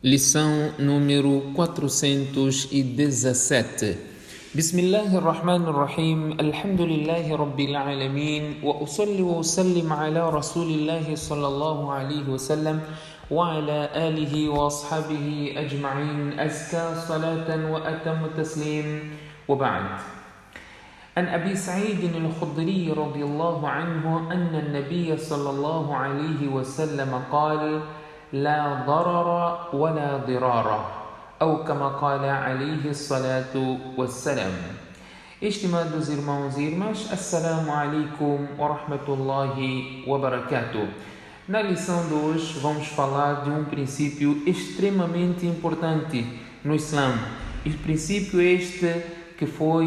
Lição número 417. Bismillahirrahmanirrahim. Alhamdulillahi Rabbil Alamin. Wa usalli wa usallim ala Rasulillahi sallallahu alayhi wa sallam wa ala alihi wa ashabihi ajma'in. Azka salatan wa atam taslim. Wa ba'd. عن أبي سعيد الخدري رضي الله عنه أن النبي صلى الله عليه وسلم قال: لا ضرر ولا ضرار، أو كما قال عليه الصلاة والسلام. Estimados irmãos e irmãs, Assalamu alaikum wa rahmatullahi wa barakatuh. Na lição de hoje vamos falar de um princípio extremamente importante no Islã. E o princípio este que foi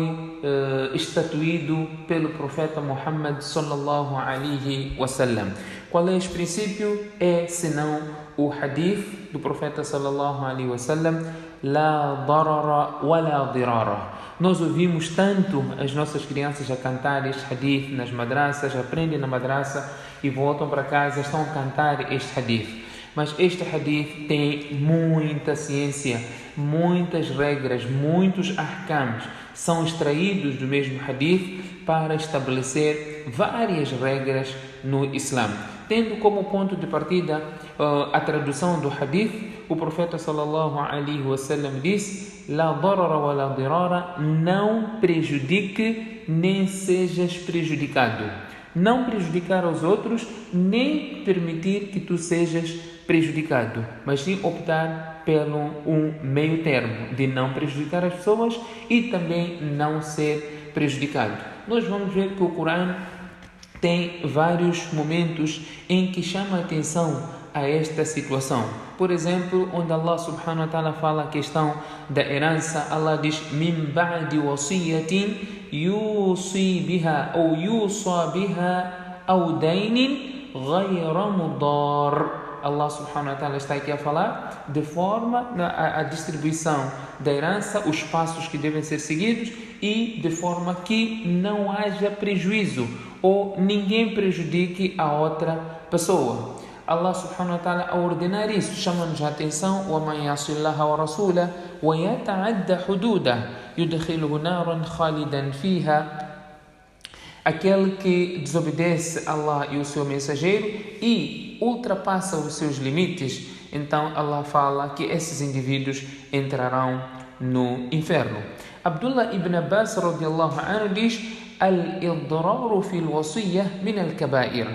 estatuído pelo profeta Muhammad sallallahu alaihi wasallam. Qual é esse princípio? É senão o hadith do profeta sallallahu alaihi wasallam: La darara wa la dirara. Nós ouvimos tanto as nossas crianças a cantar este hadith nas madraças, aprendem na madraça e voltam para casa, estão a cantar este hadith. Mas este hadith tem muita ciência, muitas regras, muitos ahkams são extraídos do mesmo hadith para estabelecer várias regras no Islã. Tendo como ponto de partida a tradução do hadith, o profeta sallallahu alaihi wasallam disse: La darara wa la dirara, não prejudique nem sejas prejudicado. Não prejudicar aos outros, nem permitir que tu sejas prejudicado, mas sim optar pelo um meio termo de não prejudicar as pessoas e também não ser prejudicado. Nós vamos ver que o Corão tem vários momentos em que chama a atenção a esta situação. Por exemplo, onde Allah subhanahu wa ta'ala fala a questão da herança, Allah diz: Min ba'di wasiyatin yusi biha ou yusa biha aw dainin ghayra mudar. Allah subhanahu wa ta'ala está aqui a falar de forma a distribuição da herança, os passos que devem ser seguidos e de forma que não haja prejuízo ou ninguém prejudique a outra pessoa. Allah subhanahu wa ta'ala, a ordenar isso, chama-nos a atenção: وَمَنْ يَعْصِ اللَّهَ وَرَسُولَهُ وَيَتَعَدَّ حُدُودَهُ يُدْخِلْهُ نَارًا خَالِدًا فِيهَا. Aquele que desobedece a Allah e o seu mensageiro e ultrapassa os seus limites, então Allah fala que esses indivíduos entrarão no inferno. Abdullah ibn Abbas radiyallahu anhu diz: Al-idraru fil wasiyyah min al-kaba'ir.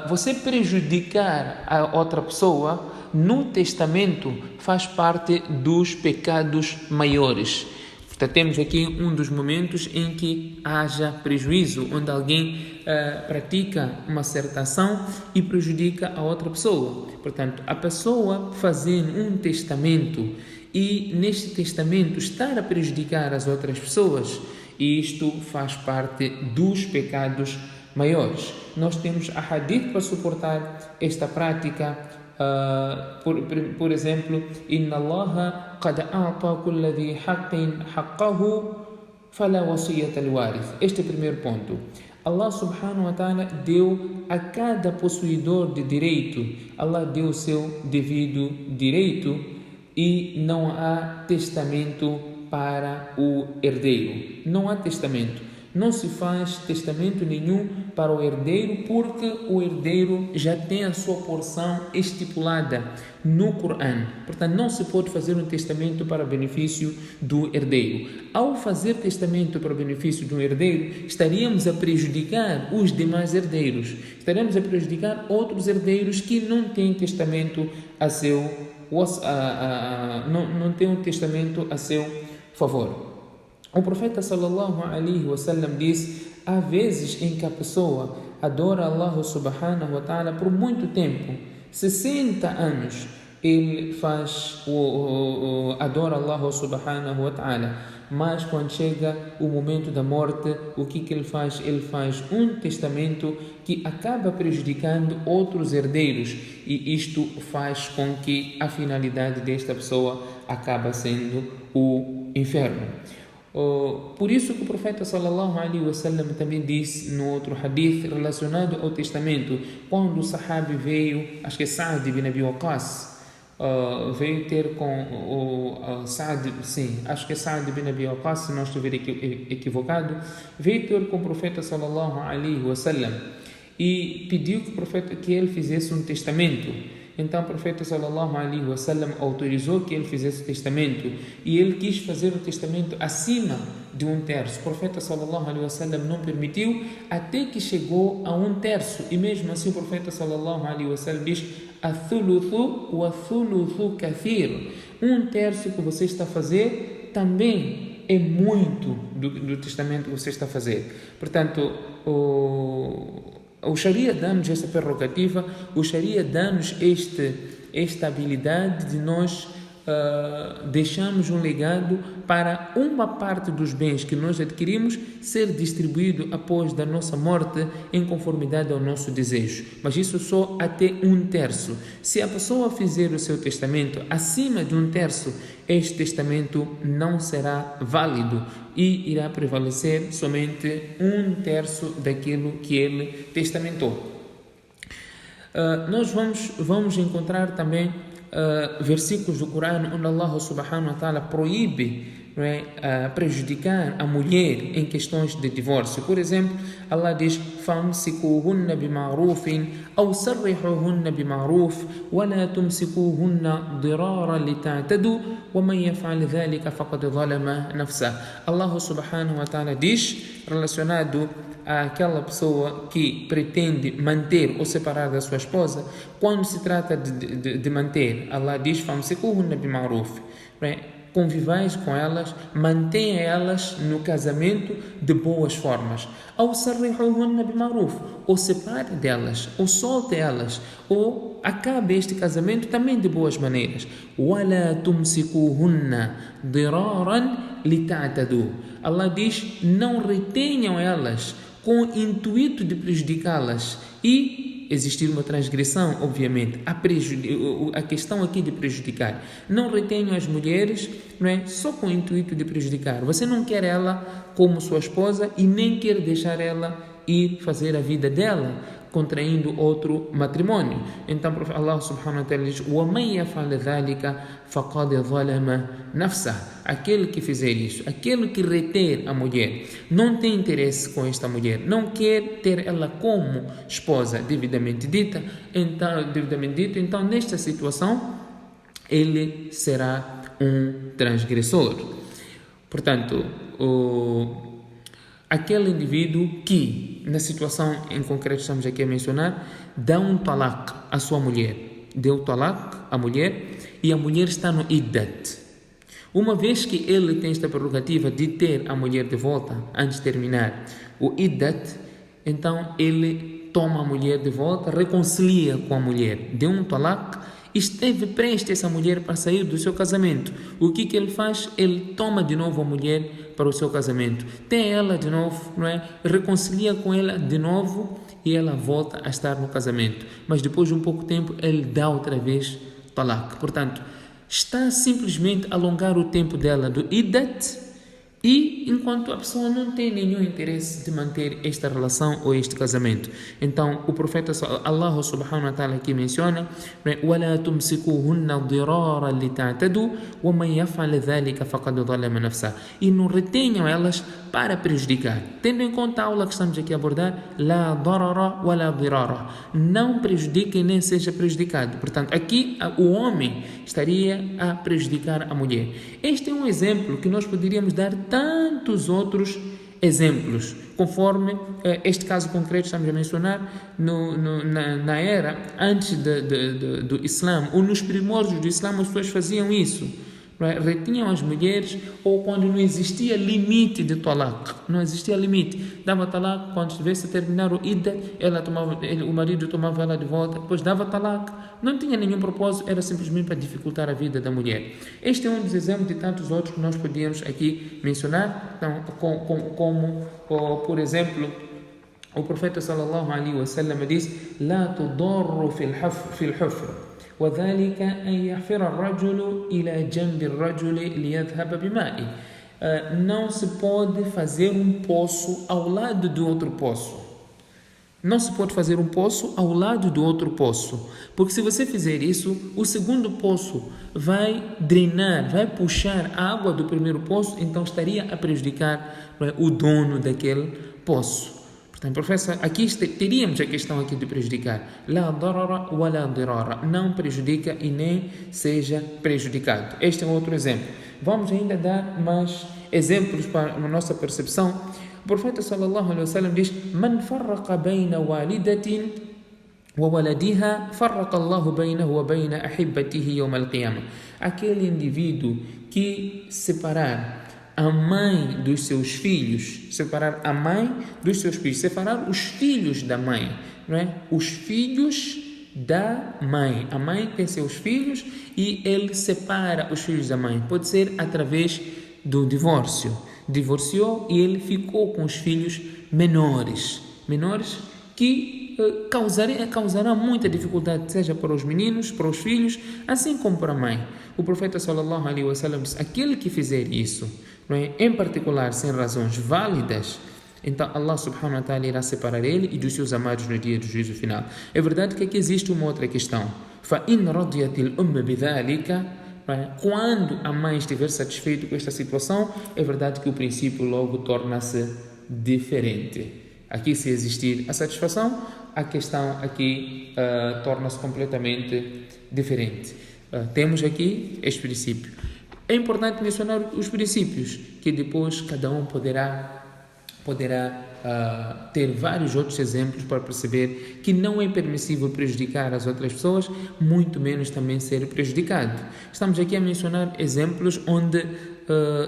Você prejudicar a outra pessoa no testamento faz parte dos pecados maiores. Portanto, temos aqui um dos momentos em que haja prejuízo, onde alguém pratica uma certa ação e prejudica a outra pessoa. Portanto, a pessoa fazendo um testamento e neste testamento estar a prejudicar as outras pessoas, isto faz parte dos pecados maiores. Nós temos a hadith para suportar esta prática. Por exemplo, Inna Allaha qad a'ta kulli dhi haqqin haqqahu fala wasiyata al-warith. Este é o primeiro ponto. Allah subhanahu wa ta'ala deu a cada possuidor de direito, Allah deu o seu devido direito e não há testamento para o herdeiro. Não há testamento. Não se faz testamento nenhum para o herdeiro, porque o herdeiro já tem a sua porção estipulada no Corão. Portanto, não se pode fazer um testamento para benefício do herdeiro. Ao fazer testamento para benefício do herdeiro, estaríamos a prejudicar os demais herdeiros. Estaríamos a prejudicar outros herdeiros que não têm testamento a seu não têm um testamento a seu favor. O profeta sallallahu alaihi wasallam diz: há vezes em que a pessoa adora Allah subhanahu wa ta'ala por muito tempo, 60 anos, ele adora Allah subhanahu wa ta'ala, mas quando chega o momento da morte, o que ele faz? Ele faz um testamento que acaba prejudicando outros herdeiros, e isto faz com que a finalidade desta pessoa acaba sendo o inferno. Por isso que o profeta sallallahu alaihi wasallam também disse no outro hadith relacionado ao testamento, quando o sahabi veio, acho que é Sa'd ibn Abi Waqqas, veio ter com o Saad, sim, acho que é Saad bin Abi Waqqas, se não estiver equivocado, veio ter com o profeta sallallahu alaihi wasallam e pediu que ele fizesse um testamento. Então o profeta sallallahu alaihi wasallam autorizou que ele fizesse o testamento e ele quis fazer o testamento acima de 1/3. O profeta sallallahu alaihi wasallam não permitiu até que chegou a 1/3 e mesmo assim o profeta sallallahu alaihi wasallam diz: "Athuluthu wa thuluthu kathir." 1/3 que você está a fazer também é muito do testamento que você está a fazer. Portanto, o Sharia dá-nos essa prerrogativa, o Sharia dá-nos esta habilidade de nós deixarmos um legado para uma parte dos bens que nós adquirimos ser distribuído após da nossa morte em conformidade ao nosso desejo. Mas isso só até 1/3. Se a pessoa fizer o seu testamento acima de 1/3, este testamento não será válido e irá prevalecer somente 1/3 daquilo que ele testamentou. Nós vamos encontrar também versículos do Corão onde Allah subhanahu wa ta'ala proíbe prejudicar a mulher em questões de divórcio. Por exemplo, Allah diz: فَامْسِكُوهُنَّ بِمَعْرُوفٍ أَوْ سَرِّحُوهُنَّ بِمَعْرُوفٍ وَلَا تُمْسِكُوهُنَّ ضِرَارًا لِتَعْتَدُوا وَمَنْ يَفْعَلْ ذَلِكَ فَقَدْ ظَلَمَ نَفْسَهُ. Allah subhanahu wa ta'ala diz, relacionado àquela pessoa que pretende manter ou separar da sua esposa, quando se trata de manter, Allah diz: فَامْسِكُوهُنَّ بِمَعْرُوفٍ. Convivais com elas, mantenha elas no casamento de boas formas. Ou sarrihuhunna bimaruf, ou separe delas, ou solte elas, ou acabe este casamento também de boas maneiras. Wala tumsikuhunna diraran lita'tadu. Allah diz: não retenham elas com o intuito de prejudicá-las e existir uma transgressão, obviamente. A questão aqui de prejudicar. Não retenham as mulheres, só com o intuito de prejudicar. Você não quer ela como sua esposa e nem quer deixar ela ir fazer a vida dela contraindo outro matrimônio. Então Allah subhanahu wa ta'ala diz: وَمَنْ يَفْعَلْ ذَلِكَ فَقَدْ ظَلَمَ نَفْسَهُ. Aquele que fizer isso, aquele que reter a mulher, não tem interesse com esta mulher, não quer ter ela como esposa devidamente dita, então nesta situação ele será um transgressor. Portanto, aquele indivíduo que, na situação em concreto estamos aqui a mencionar, dá um talaq à sua mulher, deu talaq à mulher e a mulher está no iddat. Uma vez que ele tem esta prerrogativa de ter a mulher de volta antes de terminar o iddat, então ele toma a mulher de volta, reconcilia com a mulher, deu um talaq, esteve prestes essa mulher para sair do seu casamento. O que ele faz? Ele toma de novo a mulher para o seu casamento, tem ela de novo, reconcilia com ela de novo e ela volta a estar no casamento. Mas depois de um pouco tempo ele dá outra vez talaq. Portanto, está simplesmente a alongar o tempo dela do iddat e enquanto a pessoa não tem nenhum interesse de manter esta relação ou este casamento. Então o profeta Allah subhanahu wa ta'ala aqui menciona: وَلَا تُمْسِكُوهُنَّ ضِرَارًا لِتَعْتَدُوا وَمَنْ يَفْعَلْ ذَلِكَ فَقَدْ ظَلَمَ نَفْسَهُ. E não retenham elas para prejudicar. Tendo em conta a aula que estamos aqui a abordar, لَا ضَرَرَ وَلَا ضِرَارَ, não prejudique nem seja prejudicado. Portanto, aqui o homem estaria a prejudicar a mulher. Este é um exemplo que nós poderíamos dar tantos outros exemplos, conforme este caso concreto estamos a mencionar na era antes do Islã, ou nos primórdios do Islã as pessoas faziam isso, retinham as mulheres, ou quando não existia limite de talaq, não existia limite, dava talaq, quando estivesse a terminar o idda, o marido tomava ela de volta, depois dava talaq, não tinha nenhum propósito, era simplesmente para dificultar a vida da mulher. Este é um dos exemplos de tantos outros que nós podíamos aqui mencionar, então, como por exemplo, o profeta sallallahu alaihi wasallam diz: لا تضر في الحفر وذلك أن يحفر الرجل إلى جنب الرجل ليذهب بمائه. Não se pode fazer um poço ao lado de outro poço. Não se pode fazer um poço ao lado do outro poço, porque se você fizer isso, o segundo poço vai drenar, vai puxar a água do primeiro poço, então estaria a prejudicar, não é, o dono daquele poço. Portanto, professor, aqui teríamos a questão aqui de prejudicar. La darara wa la dirara. Não prejudica e nem seja prejudicado. Este é outro exemplo. Vamos ainda dar mais exemplos para a nossa percepção. O profeta sallallahu alaihi wasallam diz: "Man farraqa bayna walidatin wa waladiha, farraqa Allahu baynahu wa bayna ahibbatihi yawm al-qiyamah." Aquele indivíduo que separar a mãe dos seus filhos, separar a mãe dos seus filhos, separar os filhos da mãe, não é? Os filhos da mãe. A mãe tem seus filhos e ele separa os filhos da mãe. Pode ser através do divórcio. Divorciou e ele ficou com os filhos menores que causará muita dificuldade, seja para os meninos, para os filhos, assim como para a mãe. O profeta sallallahu alaihi wasallam diz: aquele que fizer isso, não é, em particular sem razões válidas, então Allah subhanahu wa ta'ala irá separar ele e dos seus amados no dia do juízo final. É verdade que aqui existe uma outra questão. فَإِنْ رَضِيَتِ الْأُمَّ بِذَلِكَ. Quando a mãe estiver satisfeita com esta situação, é verdade que o princípio logo torna-se diferente. Aqui, se existir a satisfação, a questão aqui torna-se completamente diferente. Temos aqui este princípio. É importante mencionar os princípios, que depois cada um poderá ter vários outros exemplos para perceber que não é permissível prejudicar as outras pessoas, muito menos também ser prejudicado. Estamos aqui a mencionar exemplos onde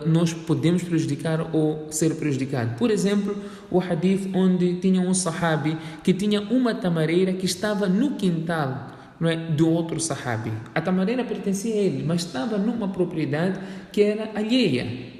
nós podemos prejudicar ou ser prejudicado. Por exemplo, o hadith onde tinha um sahabi que tinha uma tamareira que estava no quintal, não é, do outro sahabi. A tamareira pertencia a ele, mas estava numa propriedade que era alheia.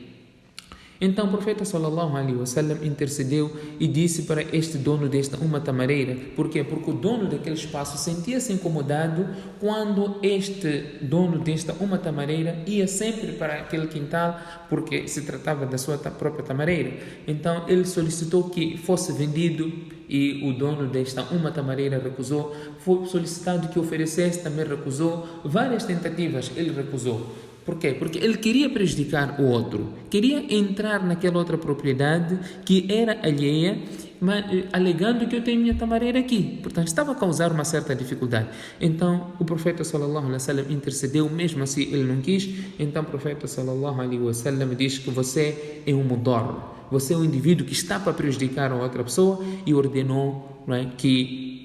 Então o profeta sallallahu alaihi wasallam intercedeu e disse para este dono desta uma tamareira. Por quê? Porque o dono daquele espaço sentia-se incomodado quando este dono desta uma tamareira ia sempre para aquele quintal, porque se tratava da sua própria tamareira. Então ele solicitou que fosse vendido e o dono desta uma tamareira recusou. Foi solicitado que oferecesse, também recusou. Várias tentativas ele recusou. Por quê? Porque ele queria prejudicar o outro, queria entrar naquela outra propriedade que era alheia, mas alegando que eu tenho minha tamareira aqui. Portanto, estava a causar uma certa dificuldade. Então, o profeta sallallahu alaihi wasallam intercedeu, mesmo assim ele não quis. Então, o profeta sallallahu alaihi wasallam diz que você é um mudar, você é um indivíduo que está para prejudicar a outra pessoa e ordenou, não é, que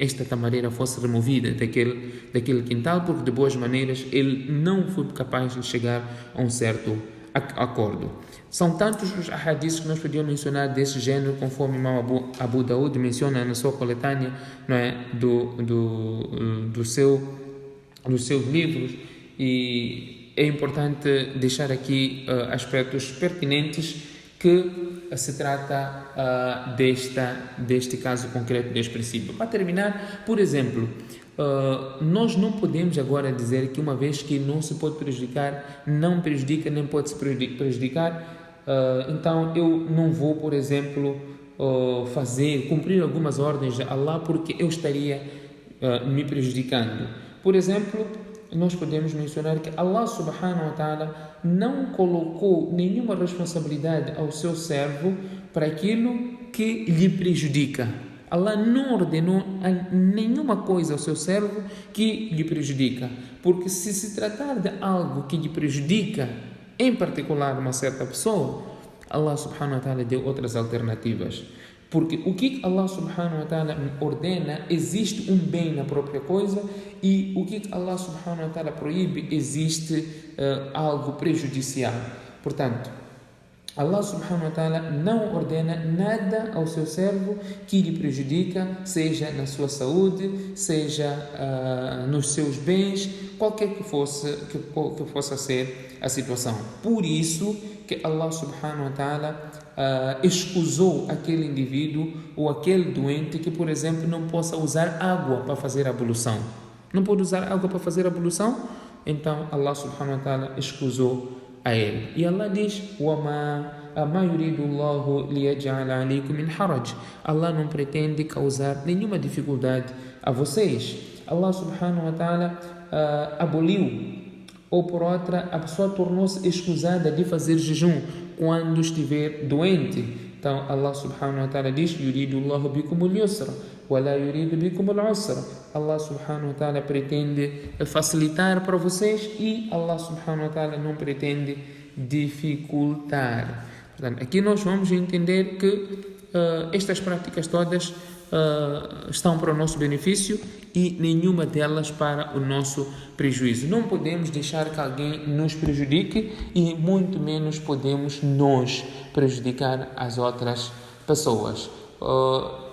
esta tamareira fosse removida daquele quintal, porque de boas maneiras ele não foi capaz de chegar a um certo acordo. São tantos os hadiths que nós podíamos mencionar desse gênero, conforme o Imam Abu Daud menciona na sua coletânea, não é, dos seus livros, e é importante deixar aqui aspectos pertinentes que se trata deste caso concreto, deste princípio. Para terminar, por exemplo, nós não podemos agora dizer que uma vez que não se pode prejudicar, não prejudica, nem pode se prejudicar, então eu não vou, por exemplo, cumprir algumas ordens de Allah porque eu estaria me prejudicando. Por exemplo, nós podemos mencionar que Allah subhanahu wa ta'ala não colocou nenhuma responsabilidade ao seu servo para aquilo que lhe prejudica. Allah não ordenou nenhuma coisa ao seu servo que lhe prejudica, porque se tratar de algo que lhe prejudica, em particular uma certa pessoa, Allah subhanahu wa ta'ala deu outras alternativas. Porque o que Allah subhanahu wa ta'ala ordena, existe um bem na própria coisa, e o que Allah subhanahu wa ta'ala proíbe, existe algo prejudicial. Portanto, Allah subhanahu wa ta'ala não ordena nada ao seu servo que lhe prejudica, seja na sua saúde, seja nos seus bens, qualquer que fosse ser a situação. Por isso que Allah subhanahu wa ta'ala excusou aquele indivíduo ou aquele doente que, por exemplo, não possa usar água para fazer a ablução. Não pode usar água para fazer a ablução? Então Allah subhanahu wa ta'ala excusou a ele. E Allah diz: ما يريد الله ليجعل عليكم من حرج. Allah não pretende causar nenhuma dificuldade a vocês. Allah subhanahu wa ta'ala aboliu, ou por outra, a pessoa tornou-se escusada de fazer jejum quando estiver doente. Então Allah subhanahu wa ta'ala diz: يريد الله بكم اليسر ولا يريد بكم العسر. Allah subhanahu wa ta'ala pretende facilitar para vocês e Allah subhanahu wa ta'ala não pretende dificultar. Portanto, aqui nós vamos entender que estas práticas todas estão para o nosso benefício e nenhuma delas para o nosso prejuízo. Não podemos deixar que alguém nos prejudique e muito menos podemos nós prejudicar as outras pessoas.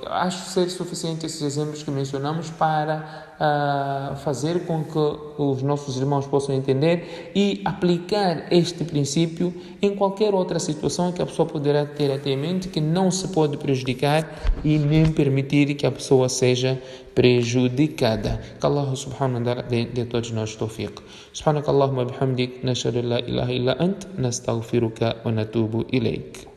Acho ser suficiente esses exemplos que mencionamos para fazer com que os nossos irmãos possam entender e aplicar este princípio em qualquer outra situação que a pessoa poderá ter até em mente, que não se pode prejudicar e nem permitir que a pessoa seja prejudicada. Que Allah subhanahu wa ta'ala dê a todos nós tawfiq. Subhanakallahumma bihamdik, nashhadu an la ilaha illa ant, nastaghfiruka wa natubu ilayk.